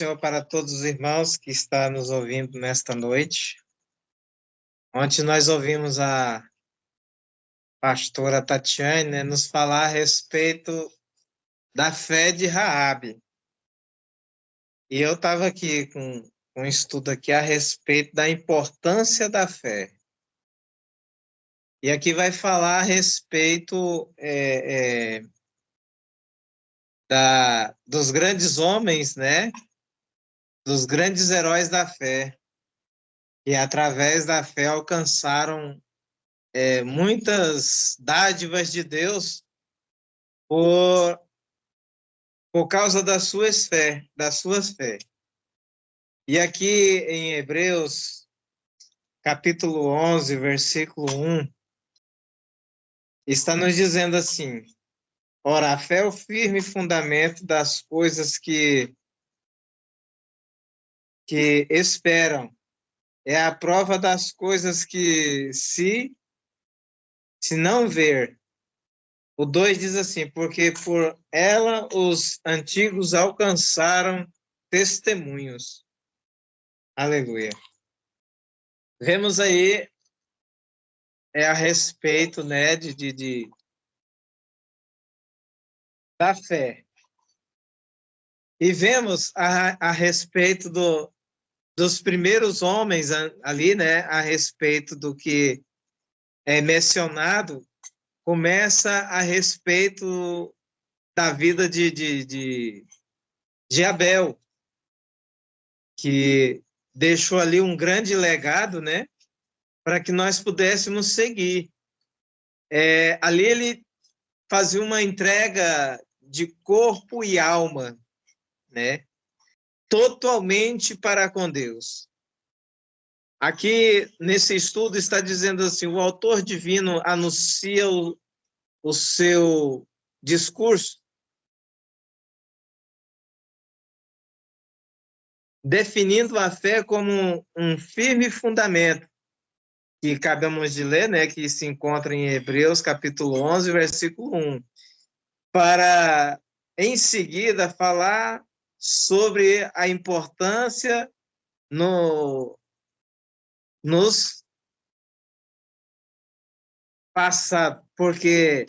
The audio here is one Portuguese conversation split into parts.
Senhor, para todos os irmãos que estão nos ouvindo nesta noite. Ontem nós ouvimos a pastora Tatiane, né, nos falar a respeito da fé de Raabe. E eu estava aqui com um estudo aqui a respeito da importância da fé. E aqui vai falar a respeito dos grandes homens, né? Dos grandes heróis da fé. Que através da fé alcançaram muitas dádivas de Deus por, por causa das suas fé. E aqui em Hebreus, capítulo 11, versículo 1, está nos dizendo assim: ora, a fé é o firme fundamento das coisas que esperam, é a prova das coisas que se não ver. O 2 diz assim: porque por ela os antigos alcançaram testemunhos. Aleluia. Vemos aí a respeito, né, da fé. E vemos a respeito dos primeiros homens ali, né, a respeito do que é mencionado, começa a respeito da vida de Abel, que deixou ali um grande legado, né, para que nós pudéssemos seguir. Ali ele fazia uma entrega de corpo e alma, né, totalmente para com Deus. Aqui, nesse estudo, está dizendo assim, o autor divino anuncia o seu discurso definindo a fé como um firme fundamento, que acabamos de ler, né, que se encontra em Hebreus, capítulo 11, versículo 1, para, em seguida, falar sobre a importância nos passado, porque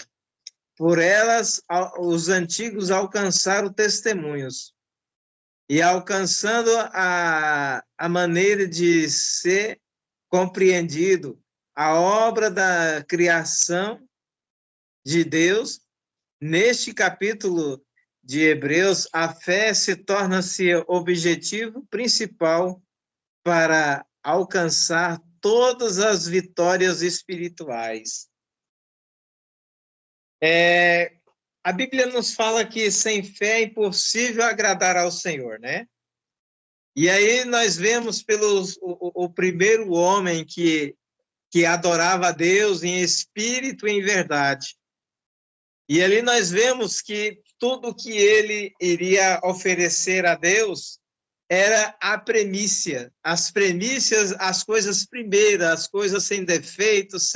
por elas os antigos alcançaram testemunhos. E alcançando a maneira de ser compreendido a obra da criação de Deus, neste capítulo de Hebreus, a fé se torna-se objetivo principal para alcançar todas as vitórias espirituais. A Bíblia nos fala que sem fé é impossível agradar ao Senhor, né? E aí nós vemos o primeiro homem que adorava a Deus em espírito e em verdade. E ali nós vemos que tudo que ele iria oferecer a Deus era a premissa, as premissas, as coisas primeiras, as coisas sem defeitos,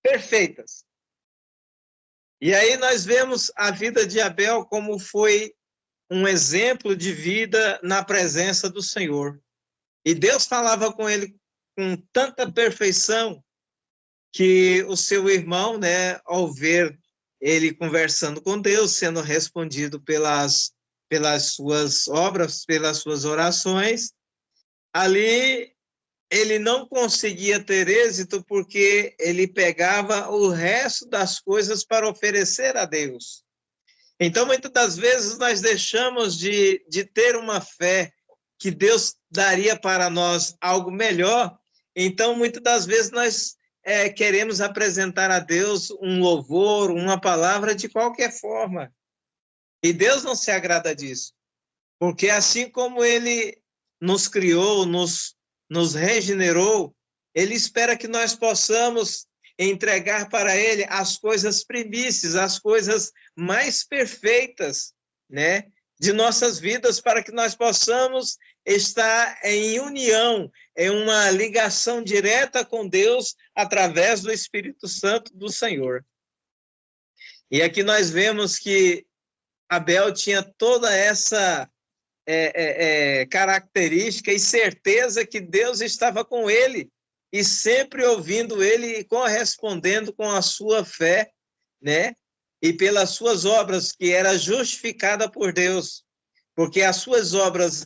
perfeitas. E aí nós vemos a vida de Abel como foi um exemplo de vida na presença do Senhor. E Deus falava com ele com tanta perfeição que o seu irmão, né, ao ver ele conversando com Deus, sendo respondido pelas suas obras, pelas suas orações, ali ele não conseguia ter êxito porque ele pegava o resto das coisas para oferecer a Deus. Então, muitas das vezes, nós deixamos de ter uma fé que Deus daria para nós algo melhor. Então, muitas das vezes, nós queremos apresentar a Deus um louvor, uma palavra de qualquer forma. E Deus não se agrada disso. Porque assim como Ele nos criou, nos regenerou, Ele espera que nós possamos entregar para Ele as coisas primícias, as coisas mais perfeitas, né, de nossas vidas, para que nós possamos estar em união, em uma ligação direta com Deus através do Espírito Santo do Senhor. E aqui nós vemos que Abel tinha toda essa característica e certeza que Deus estava com ele e sempre ouvindo ele e correspondendo com a sua fé, né? E pelas suas obras, que era justificada por Deus, porque as suas obras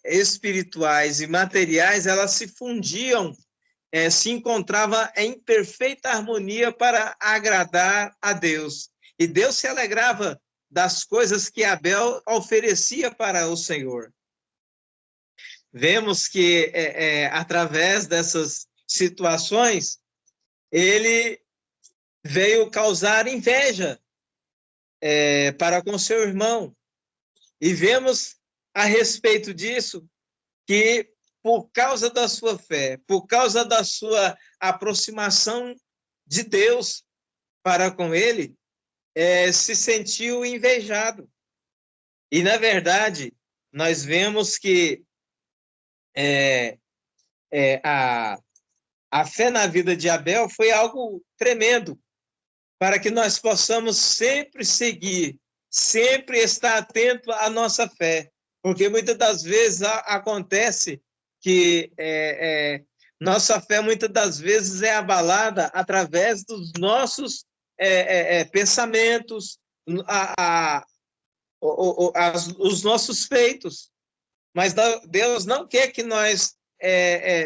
espirituais e materiais, elas se fundiam, se encontrava em perfeita harmonia para agradar a Deus. E Deus se alegrava das coisas que Abel oferecia para o Senhor. Vemos que, através dessas situações, ele veio causar inveja para com seu irmão. E vemos a respeito disso que, por causa da sua fé, por causa da sua aproximação de Deus para com ele, se sentiu invejado. E, na verdade, nós vemos que a fé na vida de Abel foi algo tremendo, para que nós possamos sempre seguir, sempre estar atento à nossa fé, porque muitas das vezes acontece que nossa fé muitas das vezes é abalada através dos nossos pensamentos, os nossos feitos. Mas Deus não quer que nós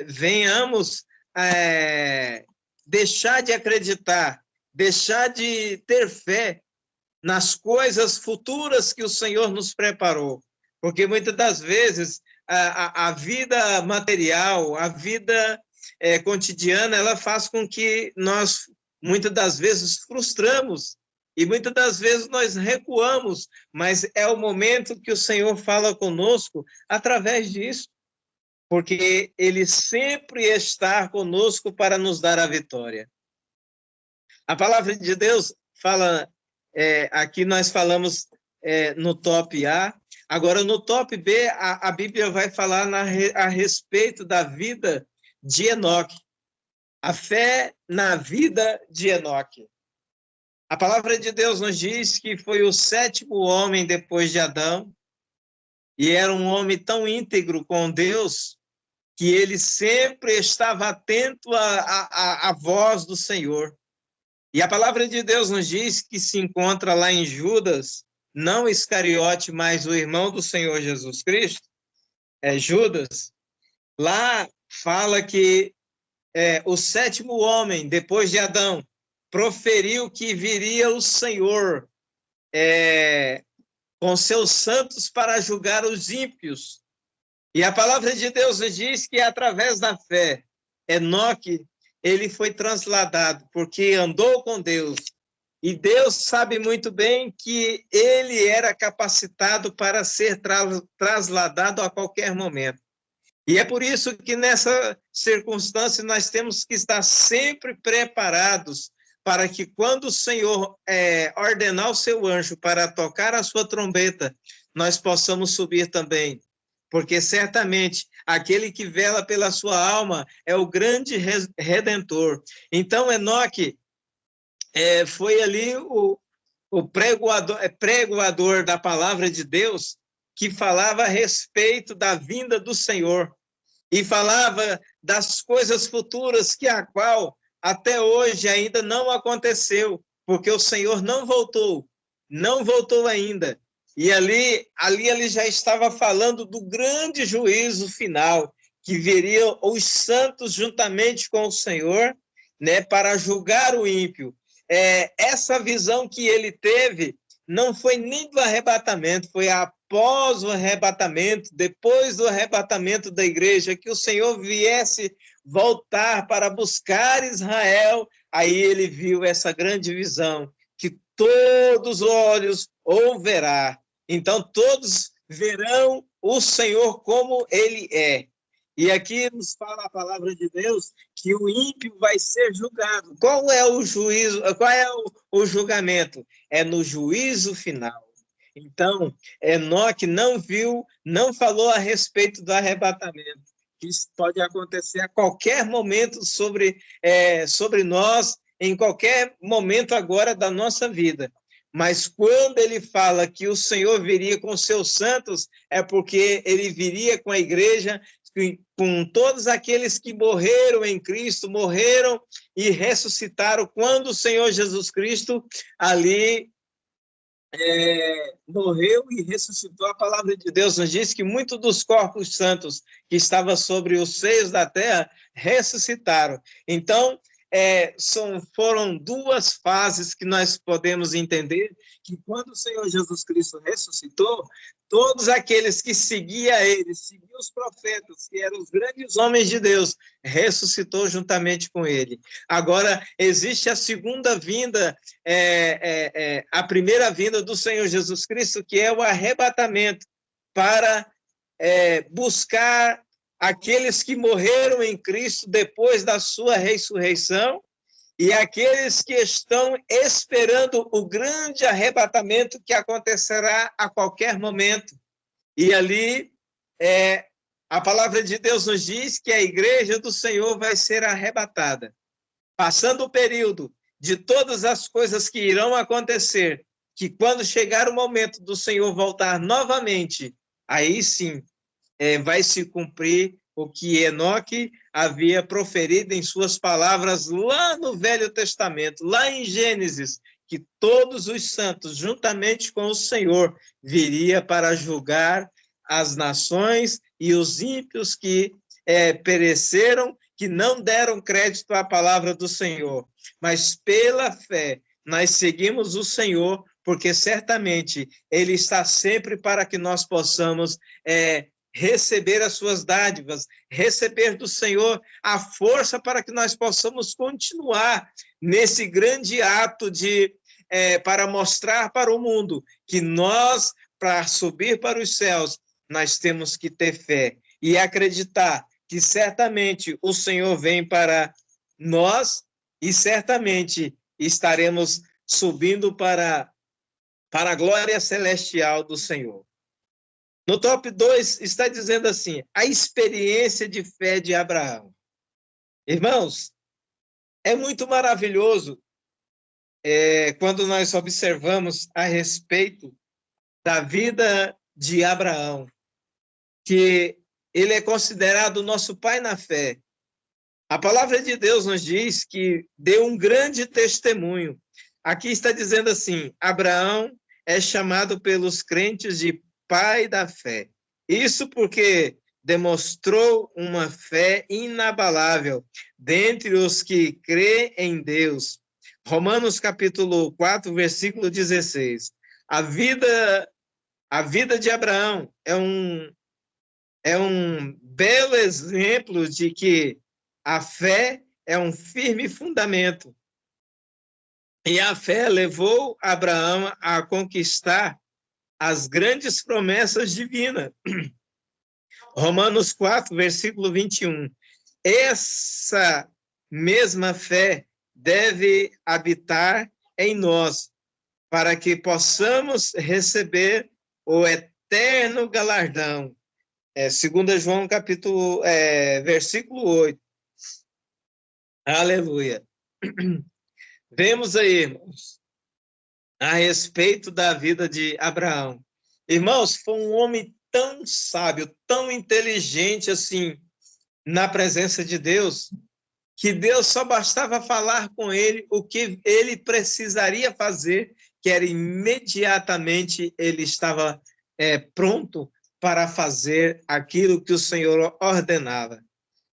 venhamos deixar de acreditar, deixar de ter fé nas coisas futuras que o Senhor nos preparou. Porque muitas das vezes a vida material, a vida cotidiana, ela faz com que nós, muitas das vezes, frustramos e muitas das vezes nós recuamos, mas é o momento que o Senhor fala conosco através disso, porque Ele sempre está conosco para nos dar a vitória. A palavra de Deus fala, aqui nós falamos no top A, agora no top B, a Bíblia vai falar a respeito da vida de Enoque, a fé na vida de Enoque. A palavra de Deus nos diz que foi o 7º homem depois de Adão, e era um homem tão íntegro com Deus, que ele sempre estava atento à voz do Senhor. E a palavra de Deus nos diz que se encontra lá em Judas, não Iscariote, mas o irmão do Senhor Jesus Cristo, Judas. Lá fala que o 7º homem, depois de Adão, proferiu que viria o Senhor com seus santos para julgar os ímpios. E a palavra de Deus nos diz que, através da fé, Enoque, ele foi transladado, porque andou com Deus. E Deus sabe muito bem que ele era capacitado para ser trasladado a qualquer momento. E é por isso que, nessa circunstância, nós temos que estar sempre preparados para que, quando o Senhor ordenar o seu anjo para tocar a sua trombeta, nós possamos subir também. Porque, certamente, aquele que vela pela sua alma é o grande Redentor. Então, Enoque foi ali o pregoador da palavra de Deus, que falava a respeito da vinda do Senhor e falava das coisas futuras que a qual até hoje ainda não aconteceu, porque o Senhor não voltou ainda. E ali ele já estava falando do grande juízo final, que viriam os santos juntamente com o Senhor, né, para julgar o ímpio. Essa visão que ele teve não foi nem do arrebatamento, foi após o arrebatamento, depois do arrebatamento da igreja, que o Senhor viesse voltar para buscar Israel. Aí ele viu essa grande visão, que todos os olhos o verá. Então, todos verão o Senhor como ele é. E aqui nos fala a palavra de Deus que o ímpio vai ser julgado. Qual é o juízo? Qual é o julgamento? É no juízo final. Então, Enoque não falou a respeito do arrebatamento. Isso pode acontecer a qualquer momento sobre nós, em qualquer momento agora da nossa vida. mas quando ele fala que o Senhor viria com seus santos, é porque ele viria com a igreja, com todos aqueles que morreram em Cristo, morreram e ressuscitaram quando o Senhor Jesus Cristo ali morreu e ressuscitou. A palavra de Deus nos diz que muitos dos corpos santos que estavam sobre os seios da terra ressuscitaram. Então, foram duas fases que nós podemos entender, que quando o Senhor Jesus Cristo ressuscitou, todos aqueles que seguiam ele, seguiam os profetas, que eram os grandes homens de Deus, ressuscitou juntamente com ele. Agora, existe a segunda vinda, a primeira vinda do Senhor Jesus Cristo, que é o arrebatamento, para buscar aqueles que morreram em Cristo depois da sua ressurreição e aqueles que estão esperando o grande arrebatamento que acontecerá a qualquer momento. E ali, a palavra de Deus nos diz que a igreja do Senhor vai ser arrebatada. Passando o período de todas as coisas que irão acontecer, que quando chegar o momento do Senhor voltar novamente, aí sim, vai se cumprir o que Enoque havia proferido em suas palavras lá no Velho Testamento, lá em Gênesis, que todos os santos, juntamente com o Senhor, viria para julgar as nações e os ímpios que pereceram, que não deram crédito à palavra do Senhor. Mas pela fé, nós seguimos o Senhor, porque certamente Ele está sempre para que nós possamos receber as suas dádivas, receber do Senhor a força para que nós possamos continuar nesse grande ato para mostrar para o mundo que nós, para subir para os céus, nós temos que ter fé e acreditar que certamente o Senhor vem para nós e certamente estaremos subindo para a glória celestial do Senhor. No top 2 está dizendo assim, a experiência de fé de Abraão. Irmãos, é muito maravilhoso quando nós observamos a respeito da vida de Abraão, que ele é considerado nosso pai na fé. A palavra de Deus nos diz que deu um grande testemunho. Aqui está dizendo assim, Abraão é chamado pelos crentes de pai da fé. Isso porque demonstrou uma fé inabalável dentre os que crê em Deus. Romanos capítulo 4, versículo 16. A vida de Abraão é um belo exemplo de que a fé é um firme fundamento. E a fé levou Abraão a conquistar as grandes promessas divinas. Romanos 4, versículo 21. Essa mesma fé deve habitar em nós, para que possamos receber o eterno galardão. 2 João, versículo 8. Aleluia. Vemos aí, irmãos, a respeito da vida de Abraão. Irmãos, foi um homem tão sábio, tão inteligente assim, na presença de Deus, que Deus só bastava falar com ele o que ele precisaria fazer, que era imediatamente ele estava pronto para fazer aquilo que o Senhor ordenava.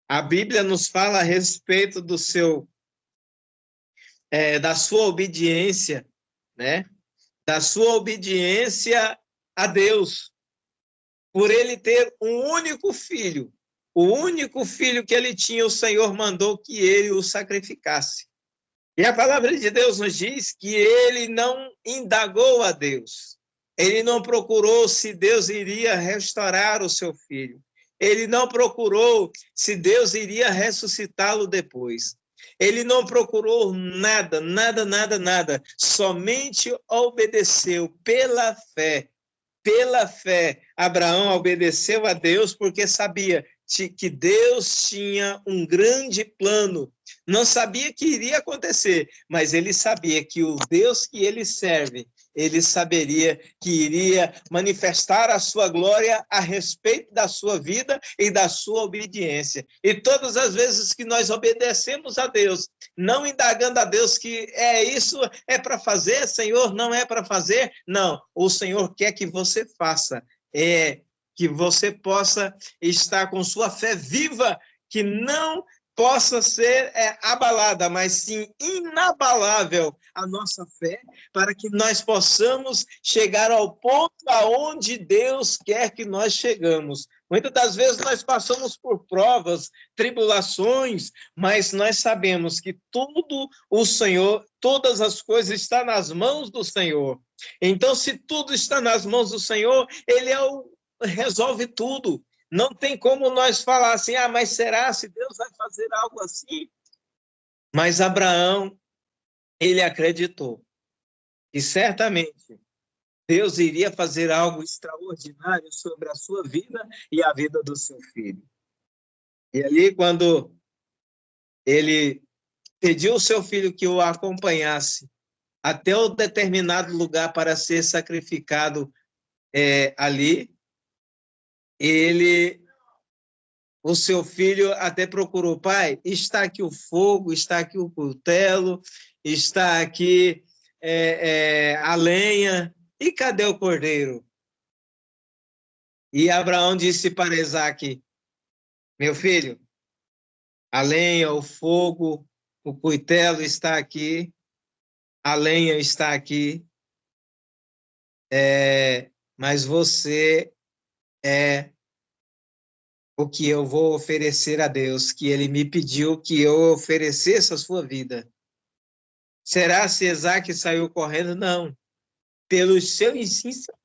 A Bíblia nos fala a respeito da sua obediência, né? Da sua obediência a Deus, por ele ter um único filho, o único filho que ele tinha, o Senhor mandou que ele o sacrificasse. E a palavra de Deus nos diz que ele não indagou a Deus, ele não procurou se Deus iria restaurar o seu filho, ele não procurou se Deus iria ressuscitá-lo depois. Ele não procurou nada, somente obedeceu pela fé. Pela fé, Abraão obedeceu a Deus porque sabia que Deus tinha um grande plano. Não sabia que iria acontecer, mas ele sabia que o Deus que ele serve, ele saberia que iria manifestar a sua glória a respeito da sua vida e da sua obediência. E todas as vezes que nós obedecemos a Deus, não indagando a Deus que isso é para fazer, Senhor, não é para fazer, não, o Senhor quer que você faça, que você possa estar com sua fé viva, que não possa ser abalada, mas sim inabalável a nossa fé, para que nós possamos chegar ao ponto aonde Deus quer que nós chegamos. Muitas das vezes nós passamos por provas, tribulações, mas nós sabemos que tudo o Senhor, todas as coisas estão nas mãos do Senhor. Então, se tudo está nas mãos do Senhor, Ele resolve tudo. Não tem como nós falar assim, mas será se Deus vai fazer algo assim? Mas Abraão, ele acreditou. E certamente Deus iria fazer algo extraordinário sobre a sua vida e a vida do seu filho. E ali, quando ele pediu ao seu filho que o acompanhasse até o determinado lugar para ser sacrificado ali, o seu filho até procurou, pai, está aqui o fogo, está aqui o cutelo, está aqui a lenha, e cadê o cordeiro? E Abraão disse para Isaque, meu filho, a lenha, o fogo, o cutelo está aqui, a lenha está aqui, mas você é o que eu vou oferecer a Deus, que ele me pediu que eu oferecesse a sua vida. Será se Isaque saiu correndo? Não. Pelos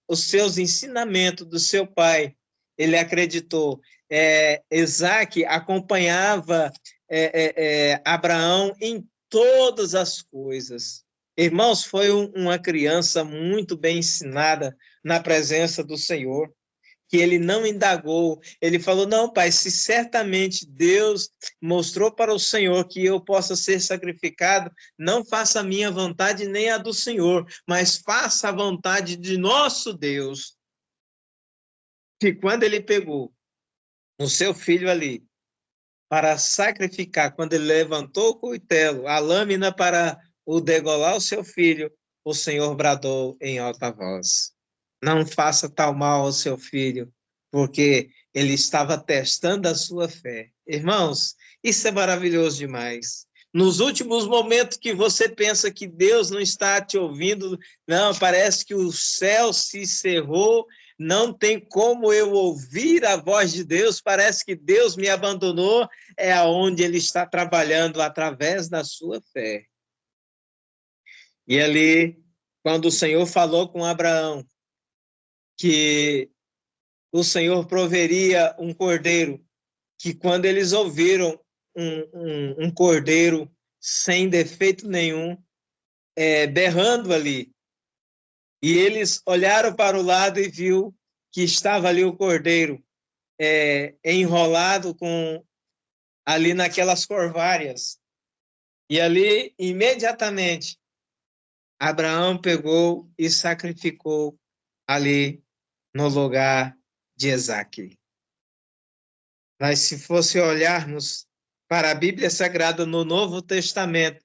os seus ensinamentos do seu pai, ele acreditou. Isaque acompanhava Abraão em todas as coisas. Irmãos, foi uma criança muito bem ensinada na presença do Senhor, que ele não indagou, ele falou, não, pai, se certamente Deus mostrou para o Senhor que eu possa ser sacrificado, não faça a minha vontade nem a do Senhor, mas faça a vontade de nosso Deus. Que quando ele pegou o seu filho ali para sacrificar, quando ele levantou o cutelo, a lâmina para o degolar o seu filho, o Senhor bradou em alta voz, não faça tal mal ao seu filho, porque ele estava testando a sua fé. Irmãos, isso é maravilhoso demais. Nos últimos momentos que você pensa que Deus não está te ouvindo, não, parece que o céu se cerrou, não tem como eu ouvir a voz de Deus, parece que Deus me abandonou, é aonde Ele está trabalhando através da sua fé. E ali, quando o Senhor falou com Abraão, que o Senhor proveria um cordeiro, que quando eles ouviram um cordeiro sem defeito nenhum, berrando ali, e eles olharam para o lado e viu que estava ali o cordeiro enrolado ali naquelas corvárias. E ali, imediatamente, Abraão pegou e sacrificou ali no lugar de Isaque. Mas se fosse olharmos para a Bíblia Sagrada no Novo Testamento,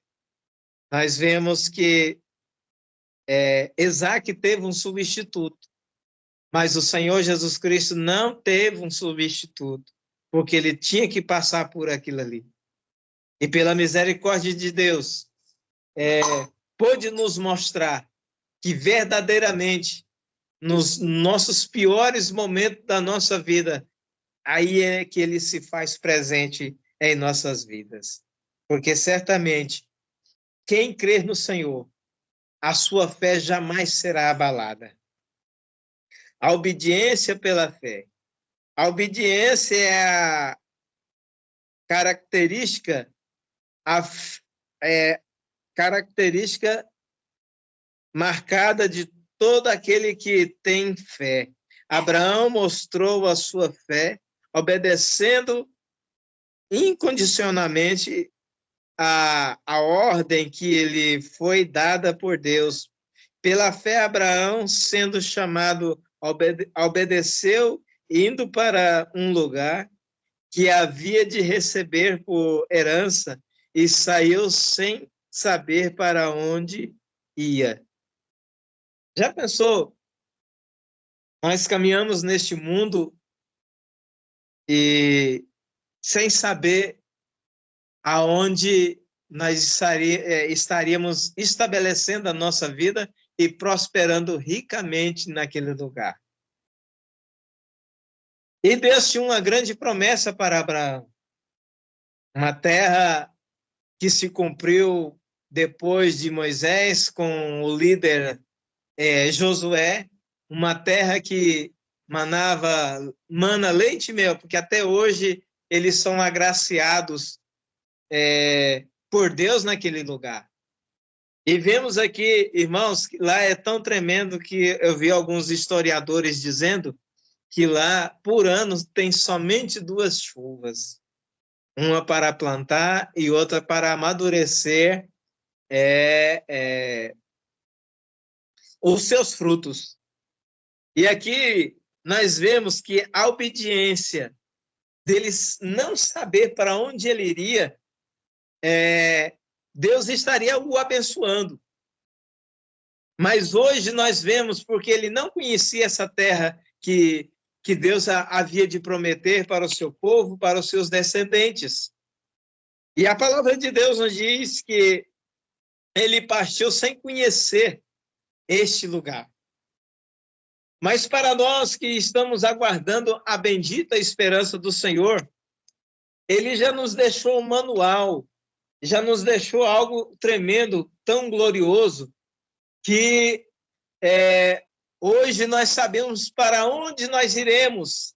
nós vemos que Isaque teve um substituto, mas o Senhor Jesus Cristo não teve um substituto, porque ele tinha que passar por aquilo ali. E pela misericórdia de Deus, pôde nos mostrar que verdadeiramente, nos nossos piores momentos da nossa vida, aí é que ele se faz presente em nossas vidas. Porque certamente, quem crer no Senhor, a sua fé jamais será abalada. A obediência pela fé. A obediência é a característica, característica marcada de todo aquele que tem fé. Abraão mostrou a sua fé, obedecendo incondicionalmente a ordem que ele foi dada por Deus. Pela fé, Abraão, sendo chamado, obedeceu, indo para um lugar que havia de receber por herança, e saiu sem saber para onde ia. Já pensou? Nós caminhamos neste mundo e sem saber aonde nós estaríamos estabelecendo a nossa vida e prosperando ricamente naquele lugar. E Deus tinha uma grande promessa para Abraão, uma terra que se cumpriu depois de Moisés com o líder Josué, uma terra que mana leite e mel, porque até hoje eles são agraciados por Deus naquele lugar. E vemos aqui, irmãos, que lá é tão tremendo que eu vi alguns historiadores dizendo que lá, por ano, tem somente 2 chuvas. Uma para plantar e outra para amadurecer os seus frutos. E aqui nós vemos que a obediência deles não saber para onde ele iria, Deus estaria o abençoando. Mas hoje nós vemos, porque ele não conhecia essa terra que Deus havia de prometer para o seu povo, para os seus descendentes. E a palavra de Deus nos diz que ele partiu sem conhecer este lugar. Mas para nós que estamos aguardando a bendita esperança do Senhor, ele já nos deixou um manual, já nos deixou algo tremendo, tão glorioso, que hoje nós sabemos para onde nós iremos.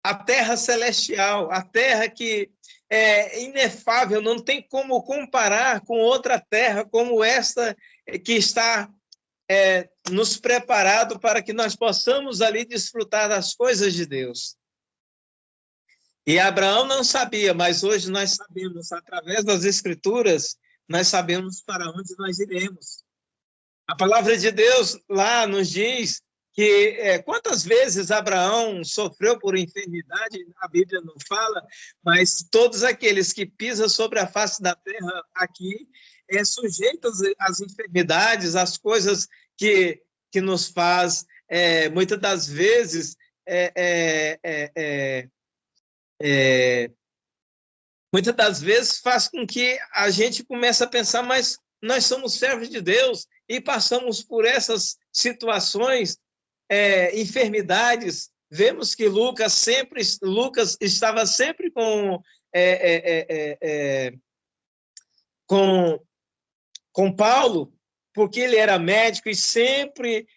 A terra celestial, a terra que é inefável, não tem como comparar com outra terra como esta que está nos preparado para que nós possamos ali desfrutar das coisas de Deus. E Abraão não sabia, mas hoje nós sabemos, através das Escrituras, nós sabemos para onde nós iremos. A palavra de Deus lá nos diz que quantas vezes Abraão sofreu por enfermidade, a Bíblia não fala, mas todos aqueles que pisam sobre a face da terra aqui sujeitos às enfermidades, às coisas que nos faz, muitas das vezes, muitas das vezes faz com que a gente comece a pensar, mas nós somos servos de Deus e passamos por essas situações, enfermidades. Vemos que Lucas estava sempre com Paulo, porque ele era médico e sempre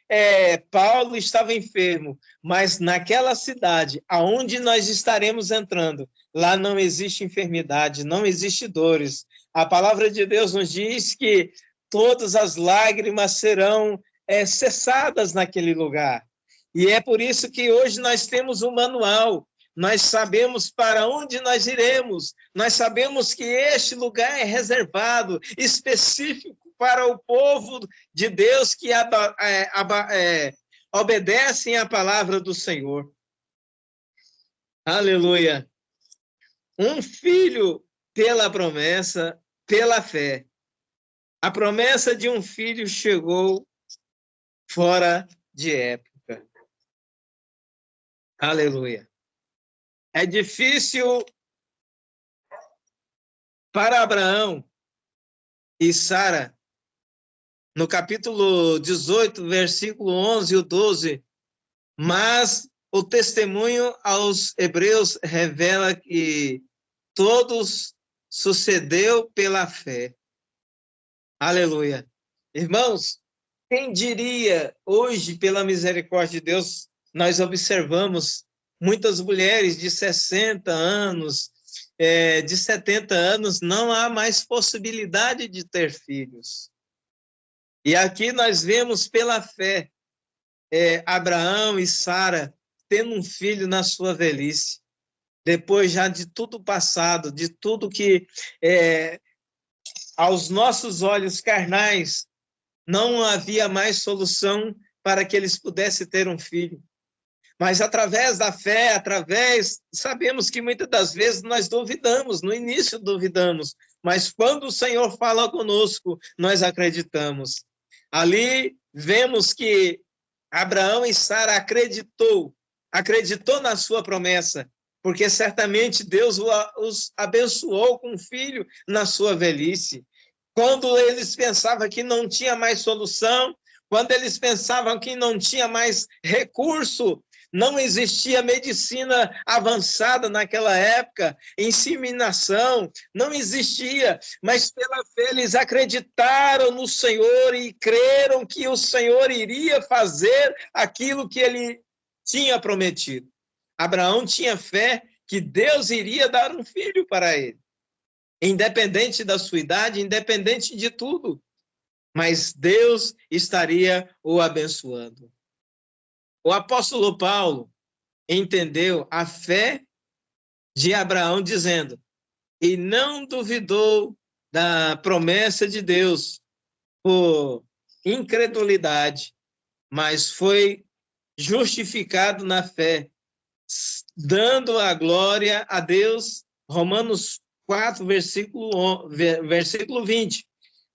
Paulo estava enfermo. Mas naquela cidade, aonde nós estaremos entrando, lá não existe enfermidade, não existe dores. A palavra de Deus nos diz que todas as lágrimas serão cessadas naquele lugar. E é por isso que hoje nós temos um manual. Nós sabemos para onde nós iremos. Nós sabemos que este lugar é reservado, específico para o povo de Deus que obedecem à palavra do Senhor. Aleluia. Um filho pela promessa, pela fé. A promessa de um filho chegou fora de época. Aleluia. É difícil para Abraão e Sara, no capítulo 18, versículo 11 e 12, mas o testemunho aos hebreus revela que todos sucedeu pela fé. Aleluia. Irmãos, quem diria hoje, pela misericórdia de Deus, nós observamos muitas mulheres de 60 anos, de 70 anos, não há mais possibilidade de ter filhos. E aqui nós vemos pela fé Abraão e Sara tendo um filho na sua velhice, depois já de tudo passado, de tudo que aos nossos olhos carnais não havia mais solução para que eles pudessem ter um filho. Mas através da fé, sabemos que muitas das vezes nós duvidamos, no início duvidamos, mas quando o Senhor fala conosco, nós acreditamos. Ali vemos que Abraão e Sara acreditou na sua promessa, porque certamente Deus os abençoou com um filho na sua velhice. Quando eles pensavam que não tinha mais solução, quando eles pensavam que não tinha mais recurso, não existia medicina avançada naquela época, inseminação, não existia, mas pela fé eles acreditaram no Senhor e creram que o Senhor iria fazer aquilo que ele tinha prometido. Abraão tinha fé que Deus iria dar um filho para ele, independente da sua idade, independente de tudo, mas Deus estaria o abençoando. O apóstolo Paulo entendeu a fé de Abraão dizendo, e não duvidou da promessa de Deus por incredulidade, mas foi justificado na fé, dando a glória a Deus. Romanos 4, versículo 20.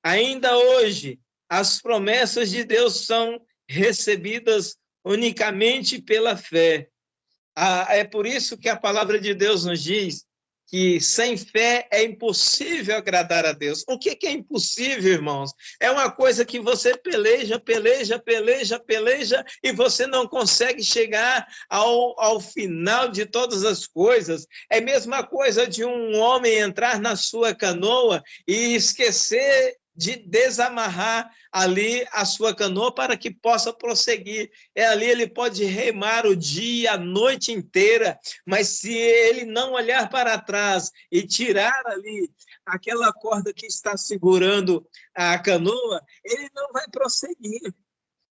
Ainda hoje, as promessas de Deus são recebidas unicamente pela fé. É por isso que a palavra de Deus nos diz que sem fé é impossível agradar a Deus. O que é impossível, irmãos? É uma coisa que você peleja e você não consegue chegar ao final de todas as coisas. É a mesma coisa de um homem entrar na sua canoa e esquecer de desamarrar ali a sua canoa para que possa prosseguir. Ali ele pode remar o dia, a noite inteira, mas se ele não olhar para trás e tirar ali aquela corda que está segurando a canoa, ele não vai prosseguir.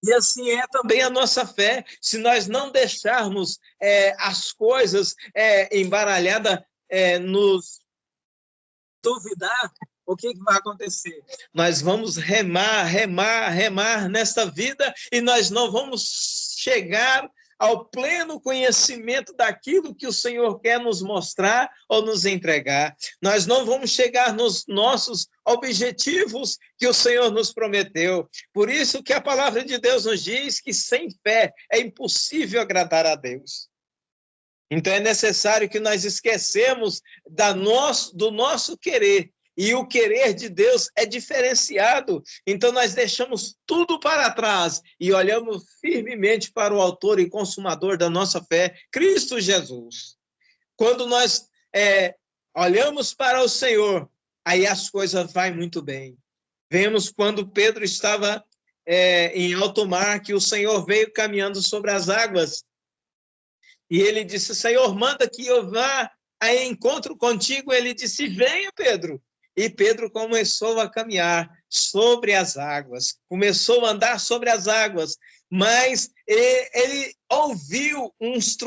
E assim é também a nossa fé. Se nós não deixarmos as coisas embaralhadas, nos duvidar, o que vai acontecer? Nós vamos remar nesta vida e nós não vamos chegar ao pleno conhecimento daquilo que o Senhor quer nos mostrar ou nos entregar. Nós não vamos chegar nos nossos objetivos que o Senhor nos prometeu. Por isso que a palavra de Deus nos diz que sem fé é impossível agradar a Deus. Então é necessário que nós esquecemos do nosso querer. E o querer de Deus é diferenciado. Então nós deixamos tudo para trás e olhamos firmemente para o autor e consumador da nossa fé, Cristo Jesus. Quando nós olhamos para o Senhor, aí as coisas vão muito bem. Vemos quando Pedro estava em alto mar, que o Senhor veio caminhando sobre as águas. E ele disse, Senhor, manda que eu vá a encontro contigo. Ele disse, venha, Pedro. E Pedro começou a caminhar sobre as águas, começou a andar sobre as águas, mas ele ouviu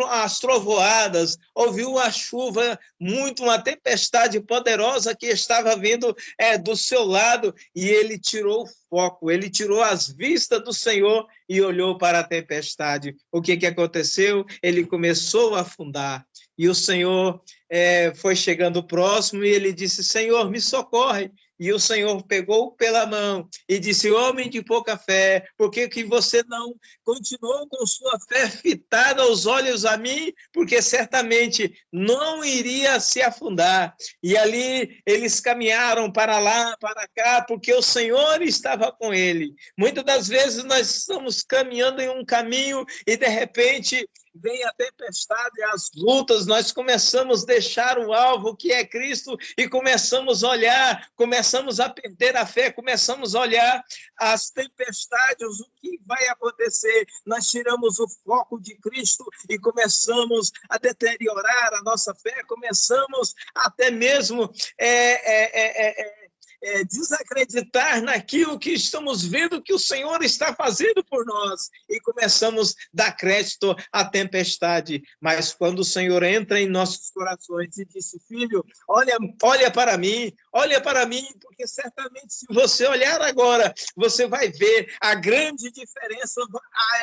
as trovoadas, ouviu a chuva, uma tempestade poderosa que estava vindo do seu lado, e ele tirou o foco, ele tirou as vistas do Senhor e olhou para a tempestade. O que aconteceu? Ele começou a afundar, e o Senhor foi chegando próximo, e ele disse, Senhor, me socorre. E o Senhor pegou pela mão e disse, homem de pouca fé, por que você não continuou com sua fé fitada aos olhos a mim? Porque certamente não iria se afundar. E ali eles caminharam para lá, para cá, porque o Senhor estava com ele. Muitas das vezes nós estamos caminhando em um caminho e de repente vem a tempestade, as lutas, nós começamos a deixar o alvo que é Cristo e começamos a olhar, começamos a perder a fé, começamos a olhar as tempestades, o que vai acontecer? Nós tiramos o foco de Cristo e começamos a deteriorar a nossa fé, começamos até mesmo desacreditar naquilo que estamos vendo que o Senhor está fazendo por nós e começamos a dar crédito à tempestade. Mas quando o Senhor entra em nossos corações e disse, filho, olha para mim, porque certamente se você olhar agora, você vai ver a grande diferença,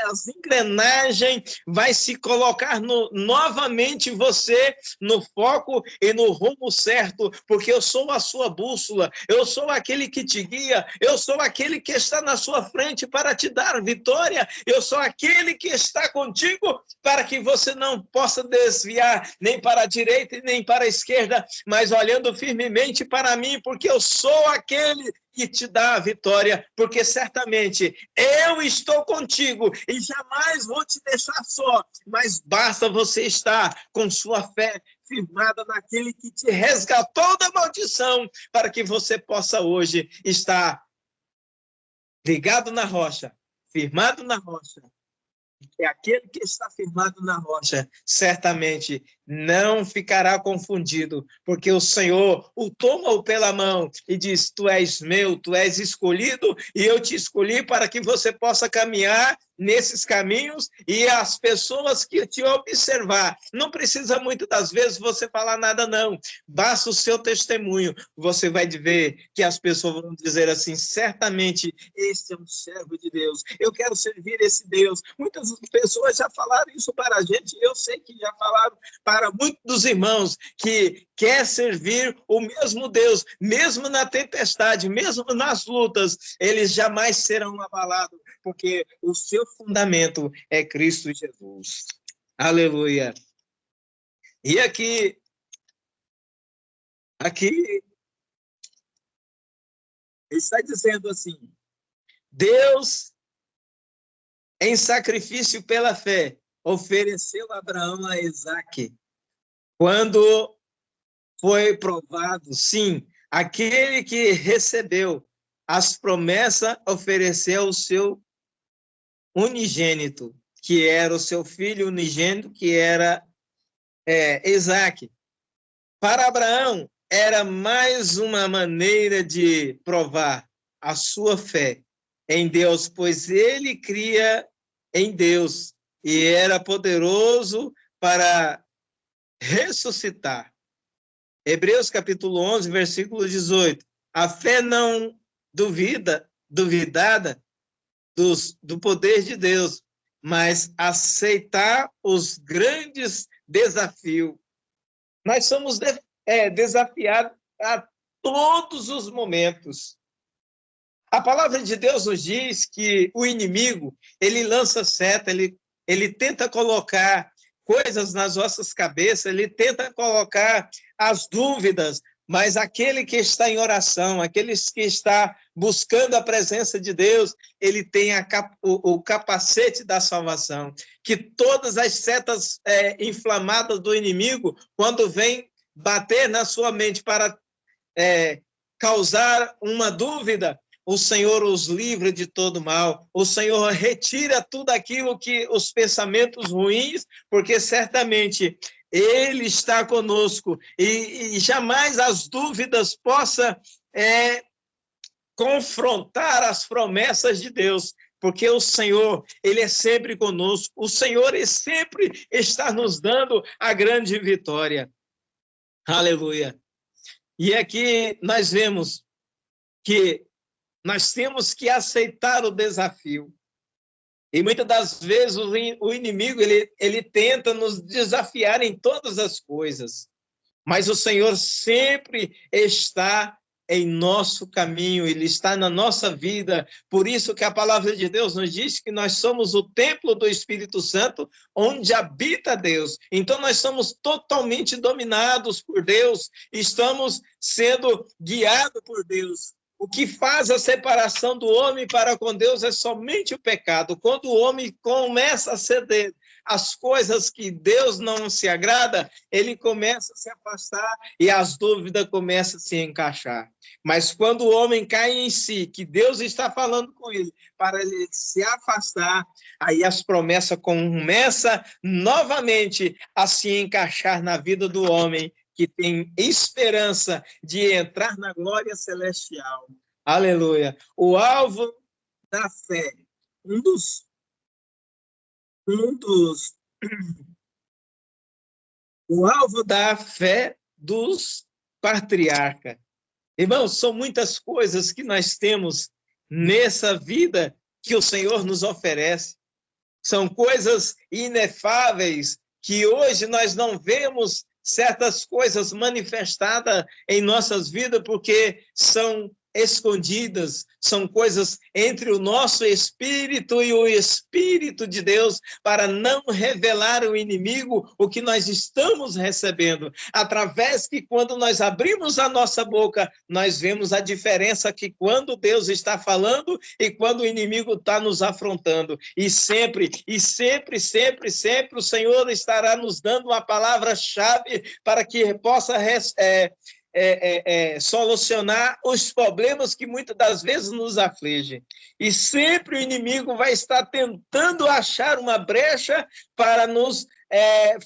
as engrenagens vai se colocar novamente você no foco e no rumo certo, porque eu sou a sua bússola, eu sou aquele que te guia, eu sou aquele que está na sua frente para te dar vitória, eu sou aquele que está contigo para que você não possa desviar nem para a direita nem para a esquerda, mas olhando firmemente para mim, porque eu sou aquele que te dá a vitória, porque certamente eu estou contigo e jamais vou te deixar só, mas basta você estar com sua fé firmada naquele que te resgatou da maldição, para que você possa hoje estar ligado na rocha, firmado na rocha. É aquele que está firmado na rocha, certamente não ficará confundido, porque o Senhor o toma pela mão e diz, tu és meu, tu és escolhido, e eu te escolhi para que você possa caminhar nesses caminhos e as pessoas que te observar. Não precisa muitas das vezes você falar nada, não. Basta o seu testemunho. Você vai ver que as pessoas vão dizer assim, certamente este é um servo de Deus. Eu quero servir esse Deus. Muitas pessoas já falaram isso para a gente. Eu sei que já falaram para muitos dos irmãos que quer servir o mesmo Deus, mesmo na tempestade, mesmo nas lutas, eles jamais serão abalados, porque o seu fundamento é Cristo Jesus. Aleluia. E aqui está dizendo assim, Deus, em sacrifício pela fé, ofereceu Abraão a Isaque. Quando foi provado, sim, aquele que recebeu as promessas ofereceu o seu unigênito, que era o seu filho unigênito, que era Isaque. Para Abraão, era mais uma maneira de provar a sua fé em Deus, pois ele cria em Deus e era poderoso para ressuscitar. Hebreus capítulo 11, versículo 18. A fé não duvidada do poder de Deus, mas aceitar os grandes desafios. Nós somos desafiados a todos os momentos. A palavra de Deus nos diz que o inimigo, ele lança seta, ele tenta colocar coisas nas nossas cabeças, ele tenta colocar as dúvidas, mas aquele que está em oração, aquele que está buscando a presença de Deus, ele tem o capacete da salvação, que todas as setas inflamadas do inimigo, quando vem bater na sua mente para causar uma dúvida, o Senhor os livra de todo mal, o Senhor retira tudo aquilo que os pensamentos ruins, porque certamente Ele está conosco e jamais as dúvidas possam confrontar as promessas de Deus, porque o Senhor, Ele é sempre conosco, o Senhor ele sempre está nos dando a grande vitória. Aleluia. E aqui nós vemos que nós temos que aceitar o desafio. E muitas das vezes o inimigo ele tenta nos desafiar em todas as coisas. Mas o Senhor sempre está em nosso caminho, Ele está na nossa vida. Por isso que a palavra de Deus nos diz que nós somos o templo do Espírito Santo, onde habita Deus. Então nós somos totalmente dominados por Deus, estamos sendo guiados por Deus. O que faz a separação do homem para com Deus é somente o pecado. Quando o homem começa a ceder às coisas que Deus não se agrada, ele começa a se afastar e as dúvidas começam a se encaixar. Mas quando o homem cai em si, que Deus está falando com ele, para ele se afastar, aí as promessas começam novamente a se encaixar na vida do homem, que tem esperança de entrar na glória celestial. Aleluia. O alvo da fé, um dos o alvo da fé dos patriarcas. Irmãos, são muitas coisas que nós temos nessa vida que o Senhor nos oferece. São coisas inefáveis que hoje nós não vemos certas coisas manifestadas em nossas vidas porque são escondidas, são coisas entre o nosso espírito e o Espírito de Deus, para não revelar ao inimigo o que nós estamos recebendo. Através que quando nós abrimos a nossa boca, nós vemos a diferença que quando Deus está falando e quando o inimigo está nos afrontando. E sempre, sempre o Senhor estará nos dando uma palavra-chave para que possa solucionar os problemas que muitas das vezes nos afligem. E sempre o inimigo vai estar tentando achar uma brecha para nos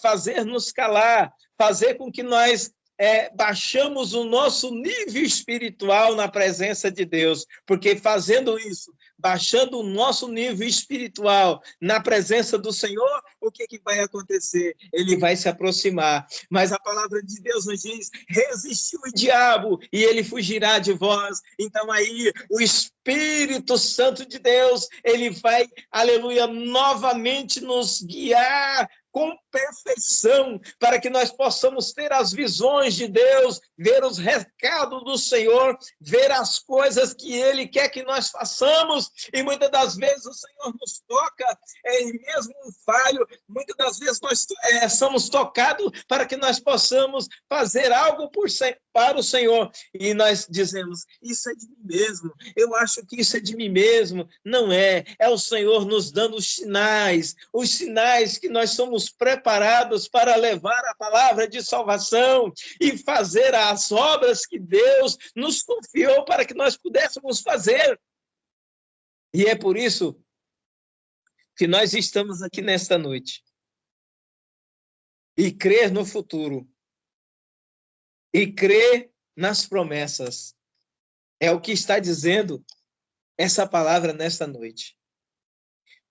fazer nos calar, fazer com que nós baixamos o nosso nível espiritual na presença de Deus, porque fazendo isso, baixando o nosso nível espiritual na presença do Senhor, o que vai acontecer? Ele vai se aproximar. Mas a palavra de Deus nos diz: resistiu o diabo e ele fugirá de vós. Então aí o Espírito Santo de Deus, ele vai, aleluia, novamente nos guiar com perfeição, para que nós possamos ter as visões de Deus, ver os recados do Senhor, ver as coisas que Ele quer que nós façamos, e muitas das vezes o Senhor nos toca, e mesmo um falho, muitas das vezes nós somos tocados para que nós possamos fazer algo para o Senhor, e nós dizemos: isso é de mim mesmo, eu acho que isso é de mim mesmo. Não é, é o Senhor nos dando os sinais que nós somos preparados para levar a palavra de salvação e fazer as obras que Deus nos confiou para que nós pudéssemos fazer. E é por isso que nós estamos aqui nesta noite. E crer no futuro. E crer nas promessas. É o que está dizendo essa palavra nesta noite.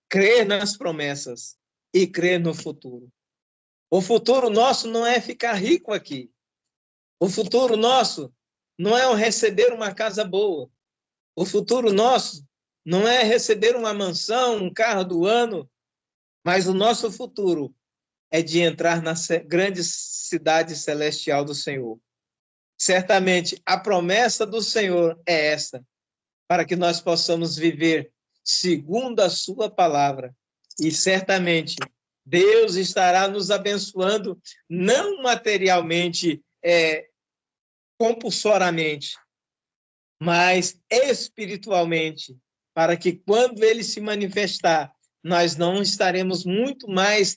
Crer nas promessas e crer no futuro. O futuro nosso não é ficar rico aqui. O futuro nosso não é receber uma casa boa. O futuro nosso não é receber uma mansão, um carro do ano, mas o nosso futuro é de entrar na grande cidade celestial do Senhor. Certamente, a promessa do Senhor é essa, para que nós possamos viver segundo a sua palavra. E certamente Deus estará nos abençoando, não materialmente, compulsoriamente, mas espiritualmente, para que quando Ele se manifestar, nós não estaremos muito mais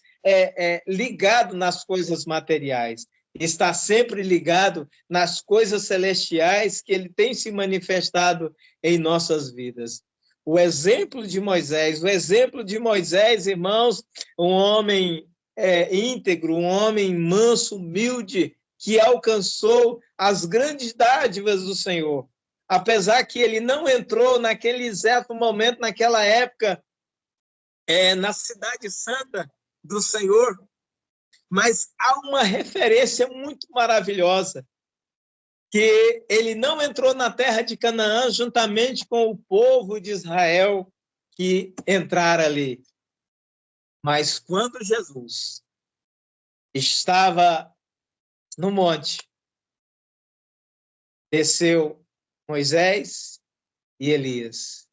ligados nas coisas materiais. Está sempre ligado nas coisas celestiais que Ele tem se manifestado em nossas vidas. O exemplo de Moisés, irmãos, um homem íntegro, um homem manso, humilde, que alcançou as grandes dádivas do Senhor. Apesar que ele não entrou naquele exato momento, naquela época, na cidade santa do Senhor, mas há uma referência muito maravilhosa, que ele não entrou na terra de Canaã juntamente com o povo de Israel que entraram ali. Mas quando Jesus estava no monte, desceu Moisés e Elias,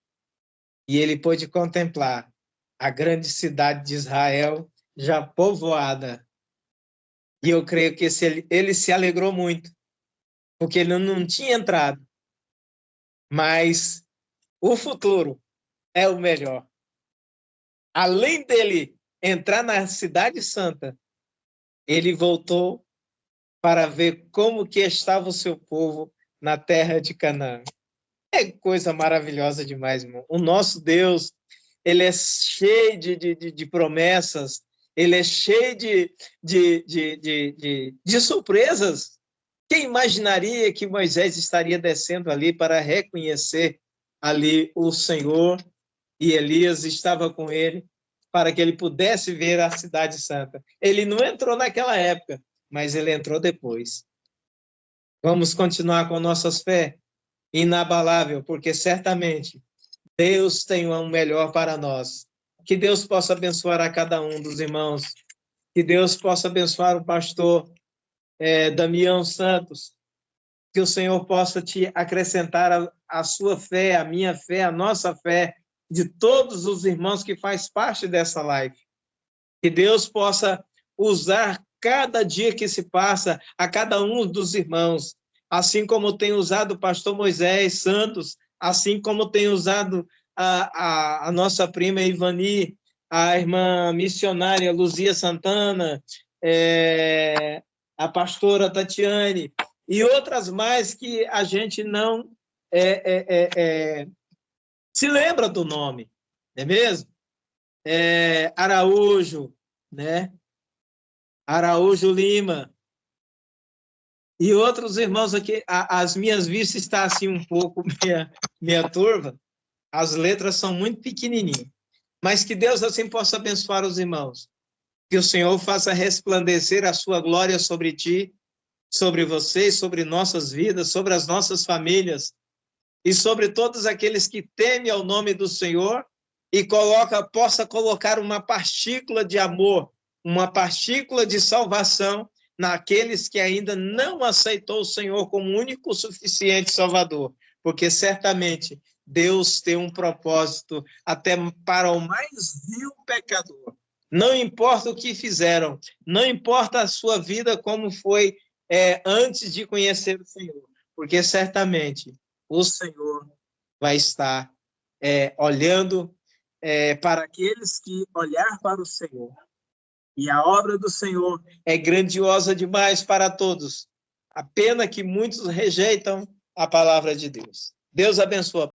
e ele pôde contemplar a grande cidade de Israel já povoada. E eu creio que ele se alegrou muito, porque ele não tinha entrado. Mas o futuro é o melhor. Além dele entrar na cidade santa, ele voltou para ver como que estava o seu povo na terra de Canaã. É coisa maravilhosa demais, irmão. O nosso Deus, ele é cheio de promessas, ele é cheio de surpresas. Quem imaginaria que Moisés estaria descendo ali para reconhecer ali o Senhor, e Elias estava com ele para que ele pudesse ver a cidade santa? Ele não entrou naquela época, mas ele entrou depois. Vamos continuar com nossas fé inabalável, porque certamente Deus tem um melhor para nós. Que Deus possa abençoar a cada um dos irmãos. Que Deus possa abençoar o pastor Damião Santos. Que o Senhor possa te acrescentar a sua fé, a minha fé, a nossa fé, de todos os irmãos que faz parte dessa live. Que Deus possa usar cada dia que se passa a cada um dos irmãos, assim como tem usado o pastor Moisés Santos, assim como tem usado a nossa prima Ivani, a irmã missionária Luzia Santana, a pastora Tatiane, e outras mais que a gente não se lembra do nome, não é mesmo? Araújo, né? Araújo Lima, e outros irmãos aqui. As minhas vistas estão assim um pouco meia turva, as letras são muito pequenininhas, mas que Deus assim possa abençoar os irmãos, que o Senhor faça resplandecer a sua glória sobre ti, sobre vocês, sobre nossas vidas, sobre as nossas famílias, e sobre todos aqueles que temem ao nome do Senhor, e possa colocar uma partícula de amor, uma partícula de salvação naqueles que ainda não aceitou o Senhor como único suficiente Salvador, porque certamente Deus tem um propósito até para o mais vil pecador. Não importa o que fizeram, não importa a sua vida como foi antes de conhecer o Senhor, porque certamente o Senhor vai estar olhando para aqueles que olhar para o Senhor. E a obra do Senhor é grandiosa demais para todos. A pena que muitos rejeitam a palavra de Deus. Deus abençoe.